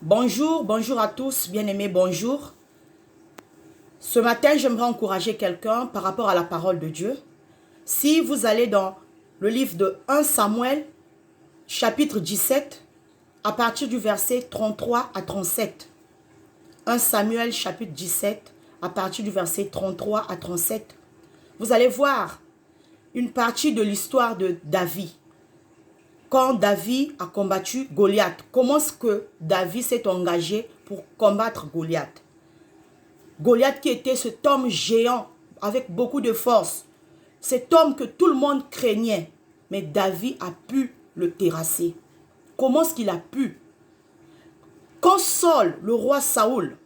Bonjour, bonjour à tous, bien-aimés, bonjour. Ce matin, j'aimerais encourager quelqu'un par rapport à la parole de Dieu. Si vous allez dans le livre de 1 Samuel, chapitre 17, à partir du verset 33 à 37. 1 Samuel, chapitre 17, à partir du verset 33 à 37. Vous allez voir une partie de l'histoire de David. Quand David a combattu Goliath, comment est-ce que David s'est engagé pour combattre Goliath? Goliath qui était cet homme géant avec beaucoup de force. Cet homme que tout le monde craignait. Mais David a pu le terrasser. Comment est-ce qu'il a pu? Quand Saul, le roi Saoul,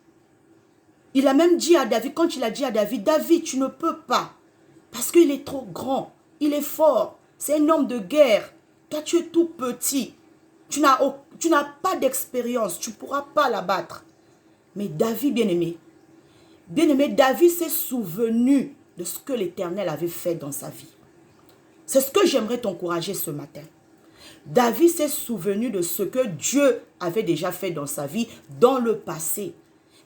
il a même dit à David, quand il a dit à David, David, tu ne peux pas. Parce qu'il est trop grand. Il est fort. C'est un homme de guerre. Toi, tu es tout petit. Tu n'as pas d'expérience. Tu ne pourras pas l'abattre. Mais David, bien-aimé, David s'est souvenu de ce que l'Éternel avait fait dans sa vie. C'est ce que j'aimerais t'encourager ce matin. David s'est souvenu de ce que Dieu avait déjà fait dans sa vie, dans le passé.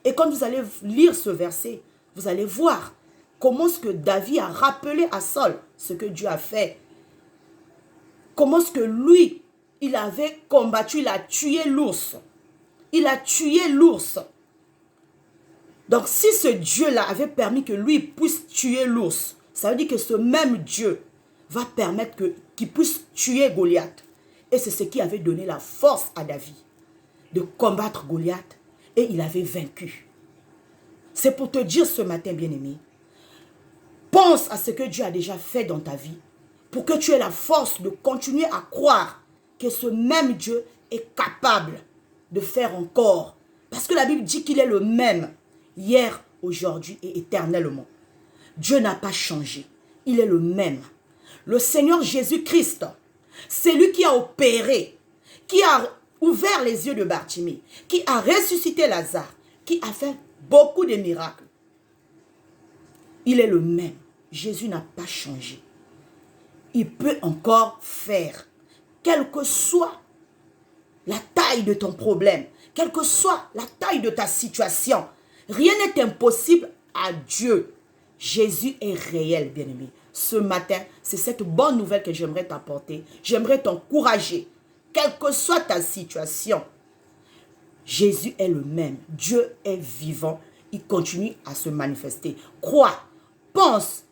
Et quand vous allez lire ce verset, vous allez voir comment est-ce que David a rappelé à Saul ce que Dieu a fait. Comment est-ce que lui, il avait combattu, il a tué l'ours. Il a tué l'ours. Donc, si ce Dieu-là avait permis que lui puisse tuer l'ours, ça veut dire que ce même Dieu va permettre qu'il puisse tuer Goliath. Et c'est ce qui avait donné la force à David de combattre Goliath. Et il avait vaincu. C'est pour te dire ce matin, bien-aimé, pense à ce que Dieu a déjà fait dans ta vie pour que tu aies la force de continuer à croire que ce même Dieu est capable de faire encore. Parce que la Bible dit qu'il est le même. Hier, aujourd'hui et éternellement. Dieu n'a pas changé. Il est le même. Le Seigneur Jésus-Christ, c'est lui qui a opéré, qui a ouvert les yeux de Bartimée, qui a ressuscité Lazare, qui a fait beaucoup de miracles. Il est le même. Jésus n'a pas changé. Il peut encore faire, quelle que soit la taille de ton problème, quelle que soit la taille de ta situation. Rien n'est impossible à Dieu. Jésus est réel, bien-aimé. Ce matin, c'est cette bonne nouvelle que j'aimerais t'apporter. J'aimerais t'encourager. Quelle que soit ta situation, Jésus est le même. Dieu est vivant. Il continue à se manifester. Crois, pense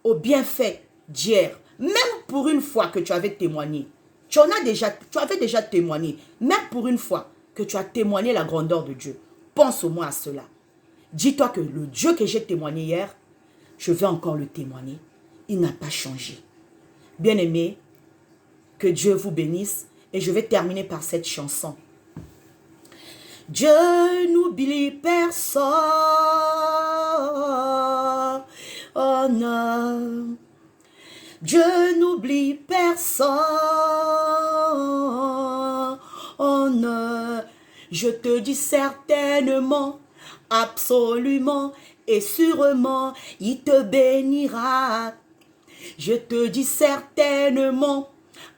aux bienfaits d'hier. Même pour une fois que tu avais témoigné. Tu avais déjà témoigné. Même pour une fois que tu as témoigné la grandeur de Dieu. Pense au moins à cela. Dis-toi que le Dieu que j'ai témoigné hier, je vais encore le témoigner. Il n'a pas changé. Bien-aimés, que Dieu vous bénisse. Et je vais terminer par cette chanson. Dieu n'oublie personne. Oh non. Dieu n'oublie personne. Oh non. Je te dis certainement, absolument et sûrement, il te bénira. Je te dis certainement,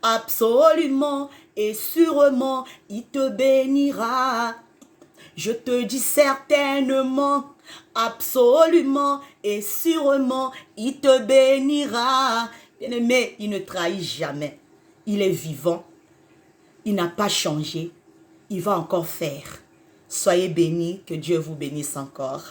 absolument et sûrement, il te bénira. Je te dis certainement, absolument et sûrement, il te bénira. Bien-aimé, il ne trahit jamais. Il est vivant. Il n'a pas changé. Il va encore faire. Soyez bénis, que Dieu vous bénisse encore.